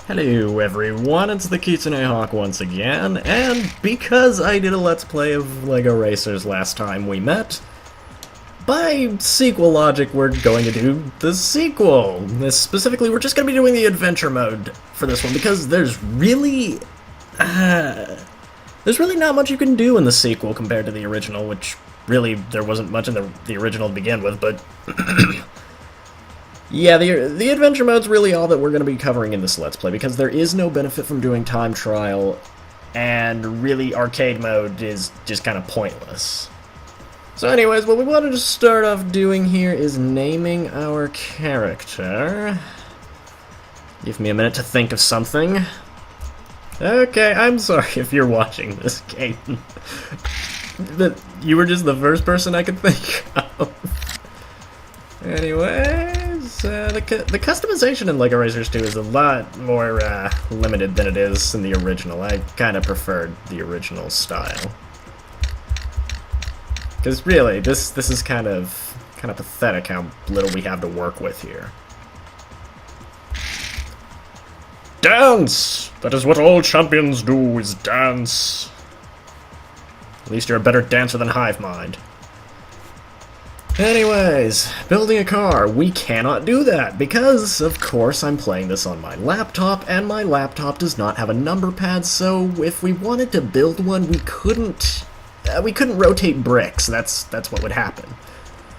Hello everyone, it's the Kitsune Hawk once again, and because I did a Let's Play of LEGO Racers last time we met, by sequel logic we're going to do the sequel. Specifically, we're just going to be doing the adventure mode for this one, because there's really not much you can do in the sequel compared to the original, which really there wasn't much in the original to begin with, but yeah, the adventure mode's really all that we're going to be covering in this Let's Play, because there is no benefit from doing time trial, and really arcade mode is just kind of pointless. So anyways, what we wanted to start off doing here is naming our character. Give me a minute to think of something. Okay, I'm sorry if you're watching this, Caden. You were just the first person I could think of. Anyways, the customization in LEGO Racers 2 is a lot more limited than it is in the original. I kind of preferred the original style. Because really, this is kind of pathetic how little we have to work with here. Dance! That is what all champions do, is dance. At least you're a better dancer than Hive Mind. Anyways, building a car. We cannot do that because, of course, I'm playing this on my laptop, and my laptop does not have a number pad, so if we wanted to build one, we couldn't rotate bricks. That's what would happen.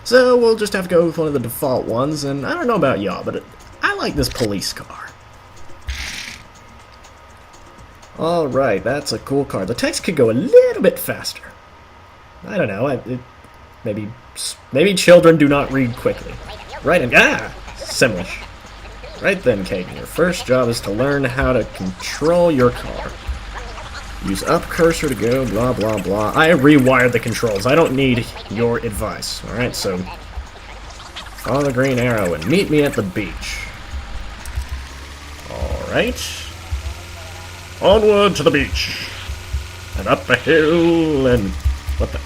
So we'll just have to go with one of the default ones, and I don't know about y'all, but I like this police car. Alright, that's a cool car. The text could go a little bit faster. I don't know, Maybe children do not read quickly. Right, and Simlish. Right then, Caden, your first job is to learn how to control your car. Use up cursor to go, blah, blah, blah. I rewired the controls. I don't need your advice. Alright, so follow the green arrow and meet me at the beach. Alright. Onward to the beach. And up a hill and... What the...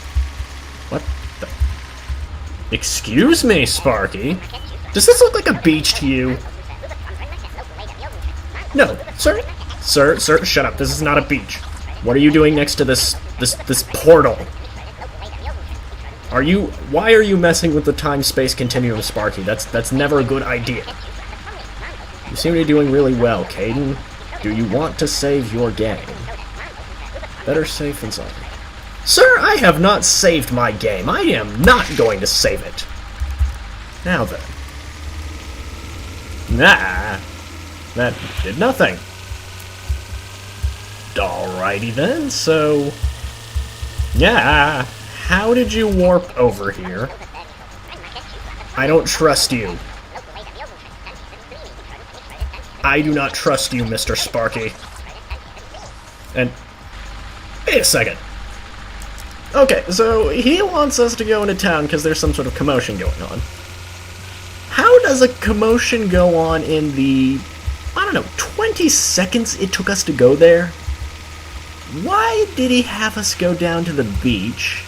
Excuse me, Sparky? Does this look like a beach to you? No, sir. Sir, shut up. This is not a beach. What are you doing next to this portal? Why are you messing with the time-space continuum, Sparky? That's never a good idea. You seem to be doing really well, Caden. Do you want to save your game? Better safe than sorry. Sir, I have not saved my game. I am not going to save it. Now then. Nah. That did nothing. Alrighty then, so... Yeah. How did you warp over here? I don't trust you. I do not trust you, Mr. Sparky. And... Wait a second. Okay, so he wants us to go into town because there's some sort of commotion going on. How does a commotion go on in the, I don't know, 20 seconds it took us to go there? Why did he have us go down to the beach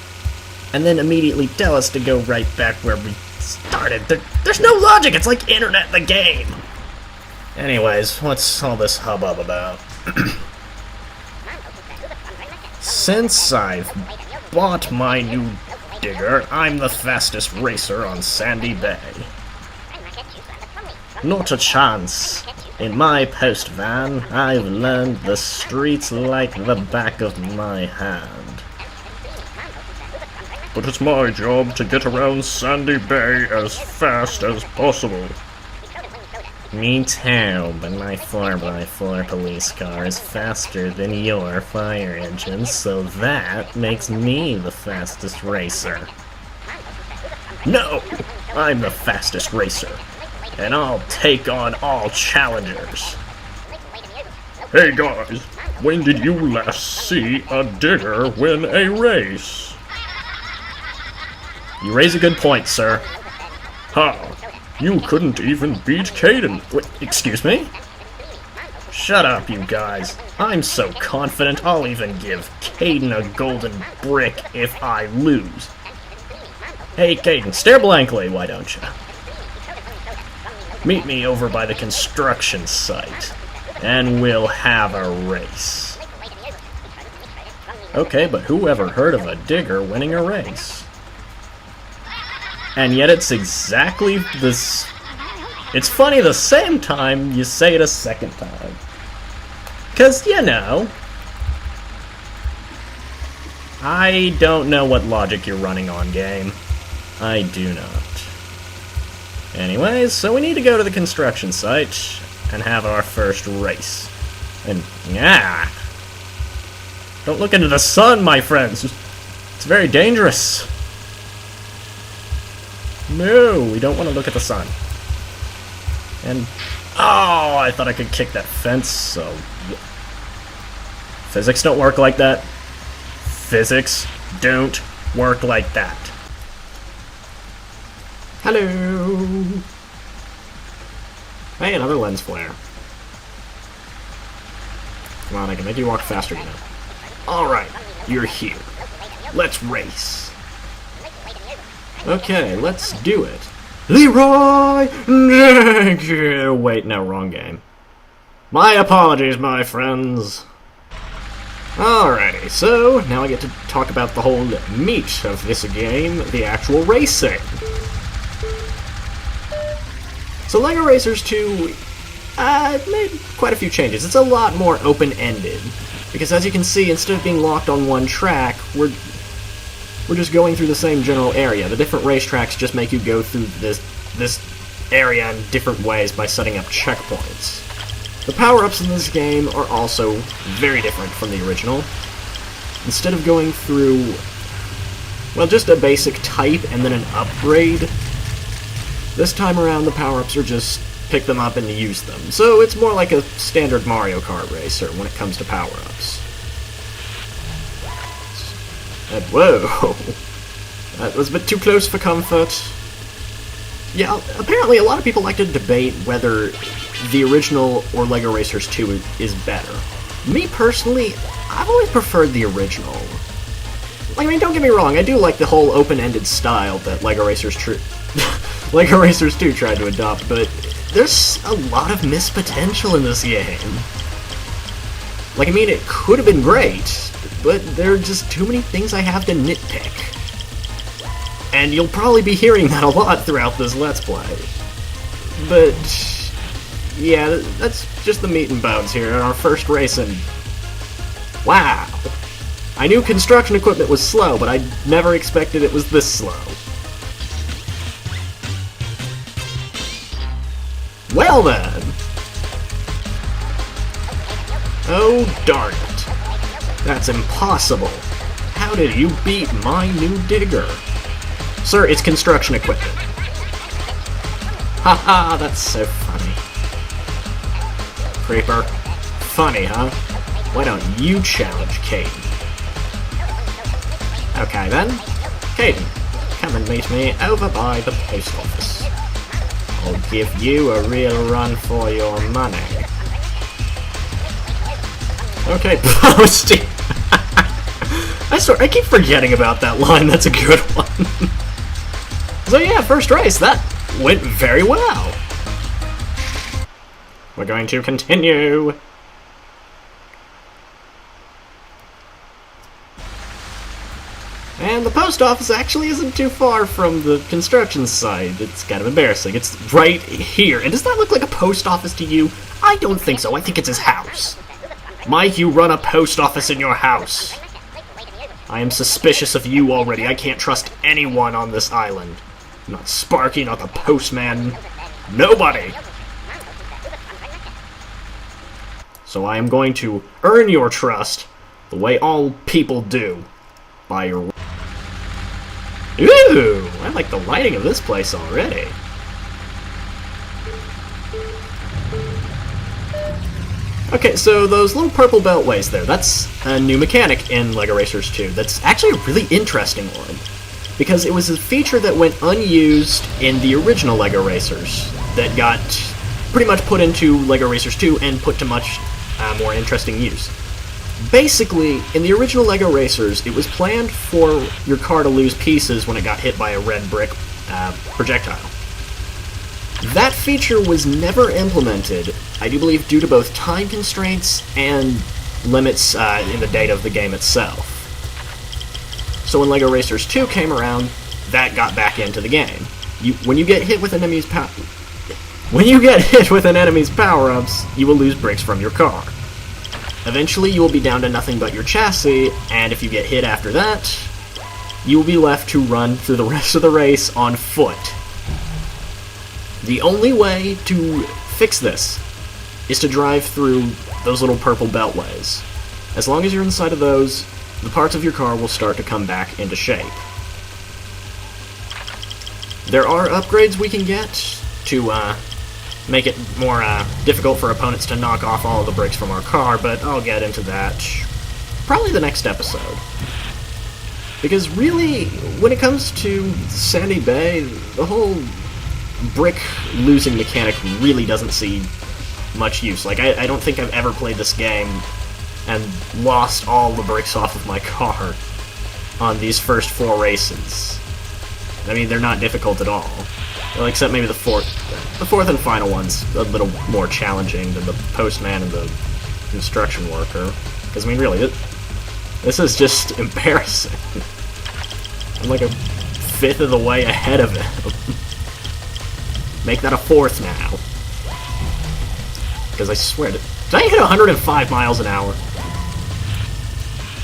and then immediately tell us to go right back where we started? There's no logic, it's like Internet the game! Anyways, what's all this hubbub about? Since I've bought my new digger, I'm the fastest racer on Sandy Bay. Not a chance. In my post van, I've learned the streets like the back of my hand. But it's my job to get around Sandy Bay as fast as possible. Me too, but my 4x4 police car is faster than your fire engine, so that makes me the fastest racer. No! I'm the fastest racer, and I'll take on all challengers. Hey guys, when did you last see a digger win a race? You raise a good point, sir. How? You couldn't even beat Caden. Wait, excuse me? Shut up, you guys. I'm so confident I'll even give Caden a golden brick if I lose. Hey, Caden, stare blankly, why don't you? Meet me over by the construction site. and we'll have a race. Okay, but who ever heard of a digger winning a race? And yet it's exactly this... It's funny the same time you say it a second time. 'Cause, you know... I don't know what logic you're running on, game. I do not. Anyways, so we need to go to the construction site and have our first race. And, yeah... Don't look into the sun, my friends! It's very dangerous. No, we don't want to look at the sun. And... Oh, I thought I could kick that fence, so... Physics don't work like that. Physics don't work like that. Hello! Hey, another lens flare. Come on, I can make you walk faster, you know. Alright, you're here. Let's race. Okay, let's do it. Leroy! Wait, no, wrong game. My apologies, my friends. Alrighty, so now I get to talk about the whole meat of this game, the actual racing. So LEGO Racers 2 made quite a few changes. It's a lot more open-ended, because as you can see, instead of being locked on one track, we're just going through the same general area. The different racetracks just make you go through this area in different ways by setting up checkpoints. The power-ups in this game are also very different from the original. Instead of going through, well, just a basic type and then an upgrade, this time around the power-ups are just pick them up and use them. So it's more like a standard Mario Kart racer when it comes to power-ups. Whoa! That was a bit too close for comfort. Yeah, apparently a lot of people like to debate whether the original or LEGO Racers 2 is better. Me personally, I've always preferred the original. I mean, don't get me wrong, I do like the whole open-ended style that LEGO Racers 2 tried to adopt, but there's a lot of missed potential in this game. Like, I mean, it could have been great, but there are just too many things I have to nitpick. And you'll probably be hearing that a lot throughout this Let's Play. But, yeah, that's just the meat and bones here in our first race, and wow! I knew construction equipment was slow, but I never expected it was this slow. Well then! Oh darn it! That's impossible! How did you beat my new digger? Sir, it's construction equipment. Haha, that's so funny. Creeper. Funny, huh? Why don't you challenge Caden? Okay then. Caden, come and meet me over by the post office. I'll give you a real run for your money. Okay, posting. I keep forgetting about that line. That's a good one. So yeah, first race, that went very well. We're going to continue. And the post office actually isn't too far from the construction site. It's kind of embarrassing. It's right here. And does that look like a post office to you? I don't think so. I think it's his house. Mike, you run a post office in your house. I am suspicious of you already. I can't trust anyone on this island. Not Sparky, not the postman. Nobody! So I am going to earn your trust the way all people do. By your... Ooh! I like the lighting of this place already. Okay, so those little purple beltways there, that's a new mechanic in LEGO Racers 2. That's actually a really interesting one, because it was a feature that went unused in the original LEGO Racers that got pretty much put into LEGO Racers 2 and put to much more interesting use. Basically, in the original LEGO Racers, it was planned for your car to lose pieces when it got hit by a red brick projectile. That feature was never implemented I do believe due to both time constraints and limits in the data of the game itself. So when LEGO Racers 2 came around, that got back into the game. When you get hit with an enemy's power-ups, you will lose bricks from your car. Eventually, you will be down to nothing but your chassis, and if you get hit after that, you will be left to run through the rest of the race on foot. The only way to fix this is to drive through those little purple beltways. As long as you're inside of those, the parts of your car will start to come back into shape. There are upgrades we can get to make it more difficult for opponents to knock off all of the bricks from our car, but I'll get into that probably the next episode. Because really, when it comes to Sandy Bay, the whole brick losing mechanic really doesn't see much use. Like, I don't think I've ever played this game and lost all the bricks off of my car on these first 4 races. I mean, they're not difficult at all. Well, except maybe the fourth and final one's a little more challenging than the postman and the construction worker. Because, I mean, really, this is just embarrassing. I'm like a fifth of the way ahead of it. Make that a 4th now. Because I swear, did I hit 105 miles an hour?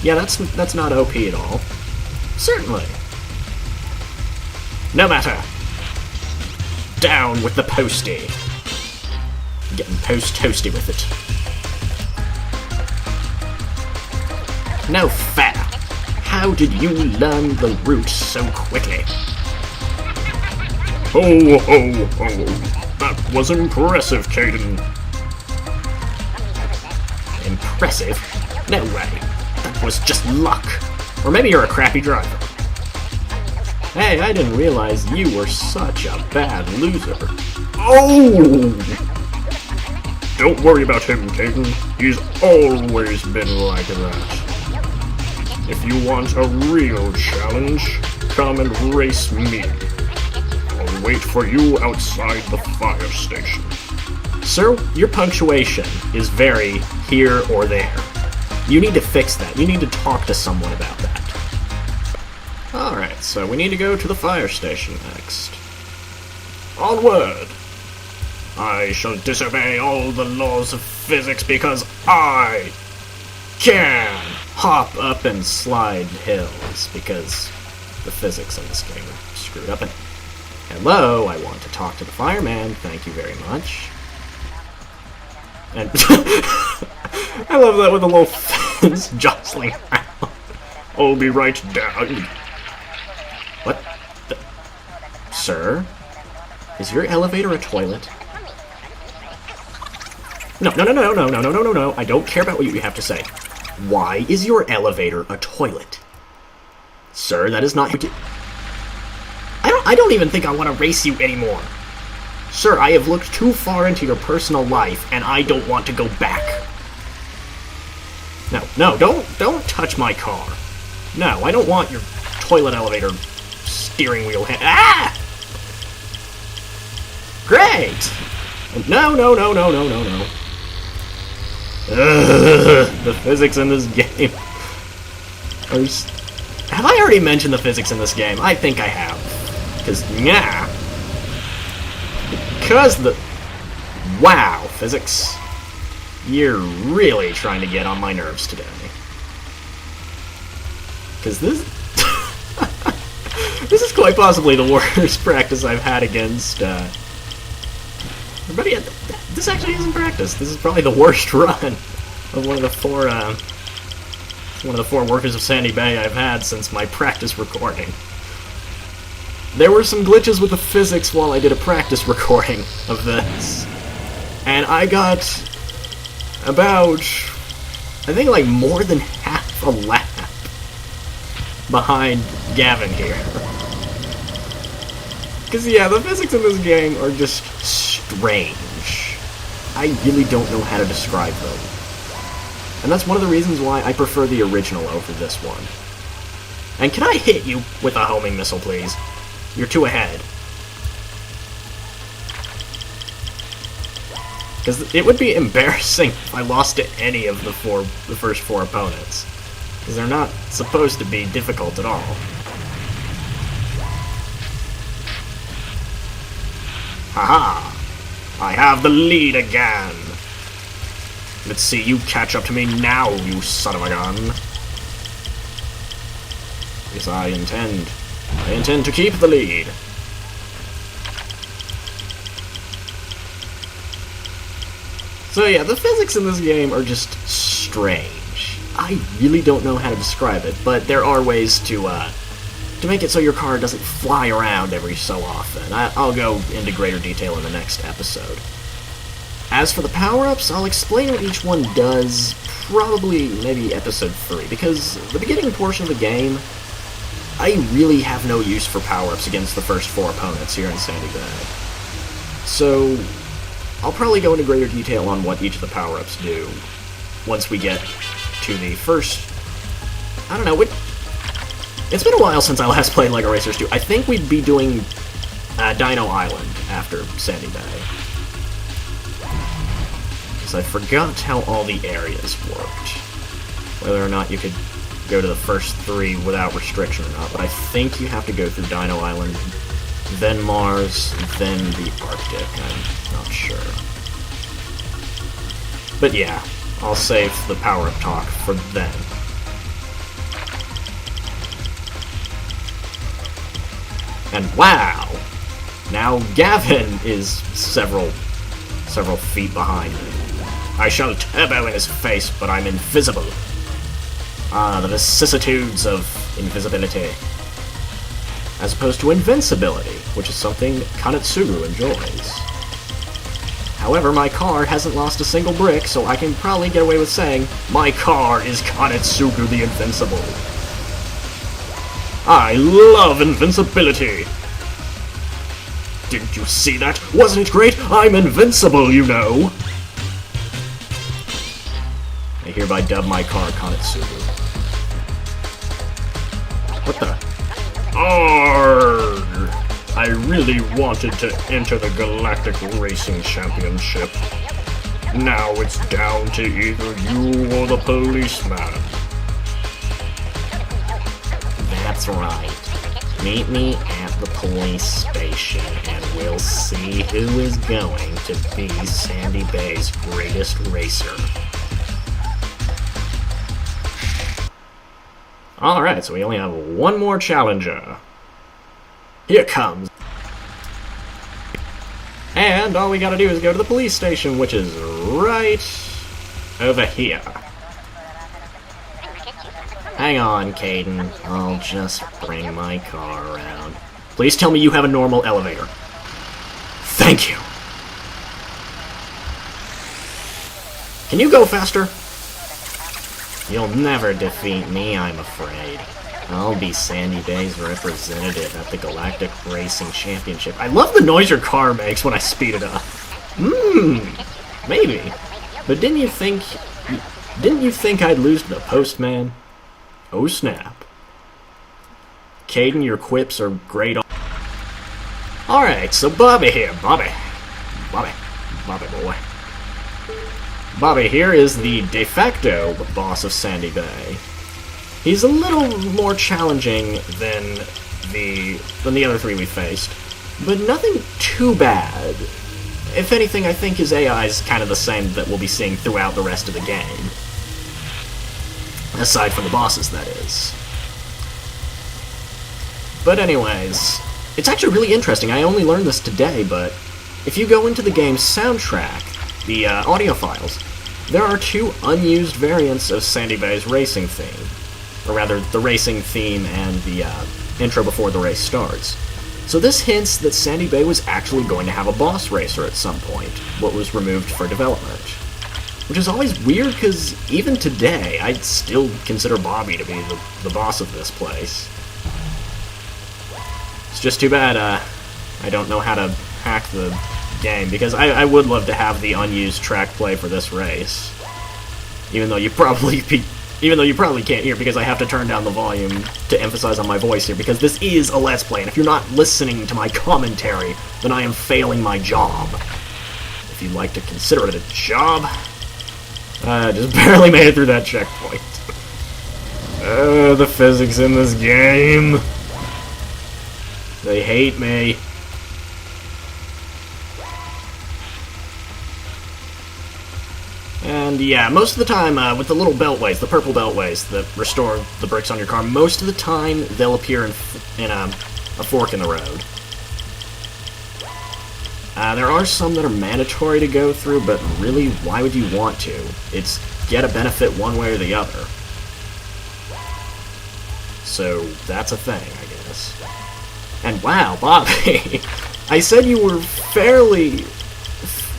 Yeah, that's not OP at all. Certainly. No matter. Down with the postie. Getting toasty with it. No fair. How did you learn the route so quickly? Ho, ho, ho. That was impressive, Caden. Impressive? No way. That was just luck. Or maybe you're a crappy driver. Hey, I didn't realize you were such a bad loser. Oh! Don't worry about him, Caden. He's always been like that. If you want a real challenge, come and race me. I'll wait for you outside the fire station. Sir, your punctuation is very here or there. You need to fix that. You need to talk to someone about that. Alright, so we need to go to the fire station next. Onward! I shall disobey all the laws of physics because I can! Hop up and slide hills, because the physics in this game are screwed up. And hello, I want to talk to the fireman. Thank you very much. And I love that with the little fins jostling around. I'll be right down. What the? Sir? Is your elevator a toilet? No. I don't care about what you have to say. Why is your elevator a toilet? Sir, that is not... I don't even think I want to race you anymore. Sir, I have looked too far into your personal life, and I don't want to go back. No, don't touch my car. No, I don't want your toilet elevator steering wheel Ah! Great! No. The physics in this game. Have I already mentioned the physics in this game? I think I have. Wow, physics. You're really trying to get on my nerves today. Because this... this is quite possibly the worst practice I've had against, But yeah, this actually isn't practice. This is probably the worst run of one of the four workers of Sandy Bay I've had since my practice recording. There were some glitches with the physics while I did a practice recording of this, and I got about, I think, like more than half a lap behind Gavin here. Because, yeah, the physics in this game are just strange. I really don't know how to describe them. And that's one of the reasons why I prefer the original over this one. And can I hit you with a homing missile, please? You're too ahead. Because it would be embarrassing if I lost to any of the first four opponents. Because they're not supposed to be difficult at all. Haha! I have the lead again! Let's see you catch up to me now, you son of a gun! Yes, I intend to keep the lead. So yeah, the physics in this game are just strange. I really don't know how to describe it, but there are ways to make it so your car doesn't fly around every so often. I'll go into greater detail in the next episode. As for the power-ups, I'll explain what each one does, probably maybe episode 3, because the beginning portion of the game, I really have no use for power-ups against the first 4 opponents here in Sandy Bay. So, I'll probably go into greater detail on what each of the power-ups do once we get to the first... I don't know, it's been a while since I last played LEGO Racers 2. I think we'd be doing Dino Island after Sandy Bay. Because I forgot how all the areas worked. Whether or not you could go to the first 3 without restriction or not, but I think you have to go through Dino Island, then Mars, then the Arctic. I'm not sure. But yeah, I'll save the power-up talk for then. And wow! Now Gavin is several feet behind me. I shall turbo in his face, but I'm invisible. Ah, the vicissitudes of invisibility. As opposed to invincibility, which is something Kanetsugu enjoys. However, my car hasn't lost a single brick, so I can probably get away with saying, my car is Kanetsugu the Invincible. I love invincibility! Didn't you see that? Wasn't it great? I'm invincible, you know! I hereby dub my car Kanetsugu. What the? Arrgh! I really wanted to enter the Galactic Racing Championship. Now it's down to either you or the policeman. That's right. Meet me at the police station and we'll see who is going to be Sandy Bay's greatest racer. Alright, so we only have one more challenger. Here comes. And all we gotta do is go to the police station, which is right over here. Hang on, Caden. I'll just bring my car around. Please tell me you have a normal elevator. Thank you. Can you go faster? You'll never defeat me, I'm afraid. I'll be Sandy Bay's representative at the Galactic Racing Championship. I love the noise your car makes when I speed it up. Maybe. But didn't you think I'd lose to the postman? Oh snap. Caden, your quips are great. Alright, so Bobby here. Bobby boy. Bobby here is the de facto boss of Sandy Bay. He's a little more challenging than the other 3 we faced, but nothing too bad. If anything, I think his AI is kind of the same that we'll be seeing throughout the rest of the game. Aside from the bosses, that is. But anyways, it's actually really interesting. I only learned this today, but if you go into the game's soundtrack, the audio files, there are 2 unused variants of Sandy Bay's racing theme. Or rather, the racing theme and the intro before the race starts. So this hints that Sandy Bay was actually going to have a boss racer at some point, what was removed for development. Which is always weird, because even today, I'd still consider Bobby to be the boss of this place. It's just too bad I don't know how to hack the game, because I would love to have the unused track play for this race. Even though you probably can't hear, because I have to turn down the volume to emphasize on my voice here, because this is a Let's Play, and if you're not listening to my commentary, then I am failing my job. if you'd like to consider it a job. Just barely made it through that checkpoint. The physics in this game. They hate me. And yeah, most of the time, with the little beltways, the purple beltways that restore the bricks on your car, most of the time they'll appear in a fork in the road. There are some that are mandatory to go through, but really, why would you want to? It's get a benefit one way or the other. So, that's a thing, I guess. And wow, Bobby, I said you were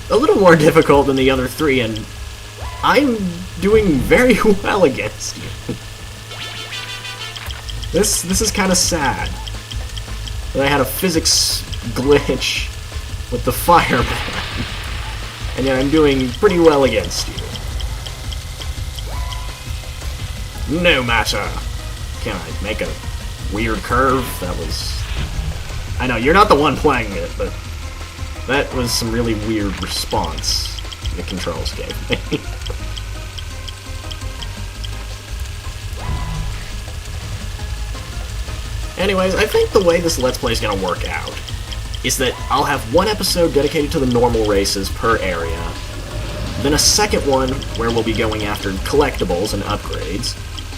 a little more difficult than the other three, and I'm doing very well against you. This is kind of sad. That I had a physics glitch with the fireman, and yet I'm doing pretty well against you. No matter. Can I make a weird curve? That was... I know, you're not the one playing it, but that was some really weird response the controls gave me. Anyways, I think the way this Let's Play is going to work out is that I'll have one episode dedicated to the normal races per area, then a second one where we'll be going after collectibles and upgrades,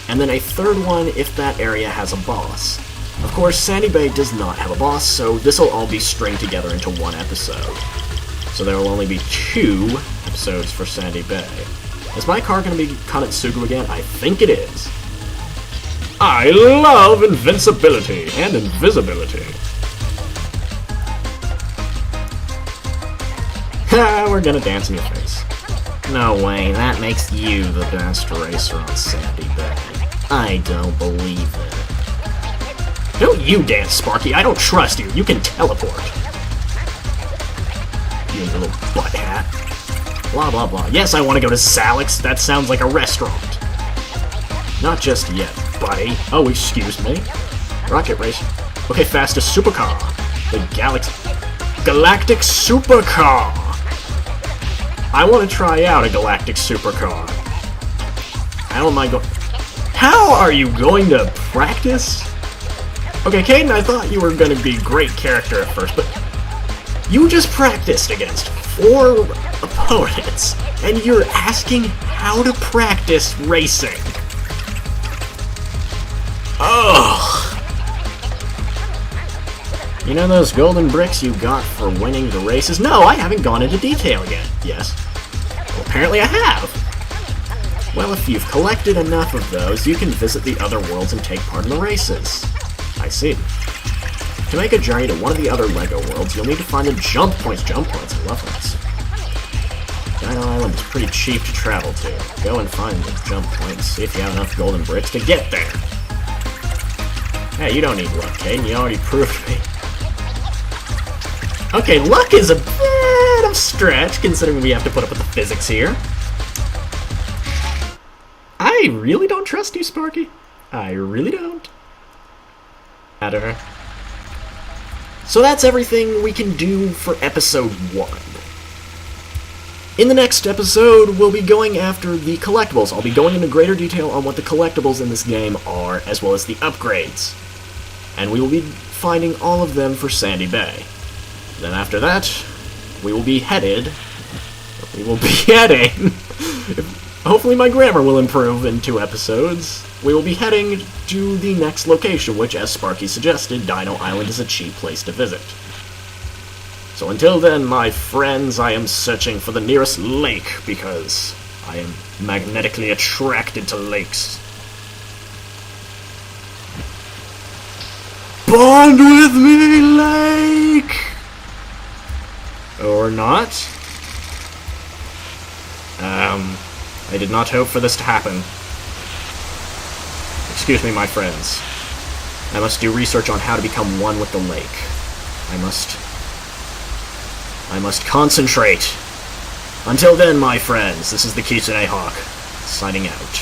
and then a third one if that area has a boss. Of course, Sandy Bay does not have a boss, so this will all be stringed together into one episode. So there will only be 2 episodes for Sandy Bay. Is my car going to be Kanetsugu again? I think it is. I love invincibility and invisibility. Ha, we're gonna dance in your face. No way, that makes you the best racer on Sandy Bay. I don't believe it. Don't you dance, Sparky. I don't trust you. You can teleport. You little butt hat. Blah, blah, blah. Yes, I want to go to Salix. That sounds like a restaurant. Not just yet, buddy. Oh, excuse me. Rocket race. Okay, fastest supercar. The Galactic Supercar. I want to try out a Galactic Supercar. I don't mind going... How are you going to practice? Okay, Caden, I thought you were going to be a great character at first, but you just practiced against 4 opponents, and you're asking how to practice racing. Ugh. You know those golden bricks you got for winning the races? No, I haven't gone into detail yet. Yes. Well, apparently I have. Well, if you've collected enough of those, you can visit the other worlds and take part in the races. I see. To make a journey to one of the other LEGO worlds, you'll need to find the jump points. Jump points, I love those. Dino Island is pretty cheap to travel to. Go and find the jump point and see if you have enough golden bricks to get there. Hey, you don't need luck, Caden. You already proved me. Okay, luck is a bit of a stretch, considering we have to put up with the physics here. I really don't trust you, Sparky. I really don't. Matter. So that's everything we can do for episode 1. In the next episode, we'll be going after the collectibles. I'll be going into greater detail on what the collectibles in this game are, as well as the upgrades. And we will be finding all of them for Sandy Bay. Then after that, we will be heading... Hopefully my grammar will improve in 2 episodes. We will be heading to the next location, which, as Sparky suggested, Dino Island is a cheap place to visit. So until then, my friends, I am searching for the nearest lake, because I am magnetically attracted to lakes. Bond with me, lake! Or not? I did not hope for this to happen. Excuse me, my friends. I must do research on how to become one with the lake. I must concentrate. Until then, my friends, this is the Kitsune Hawk, signing out.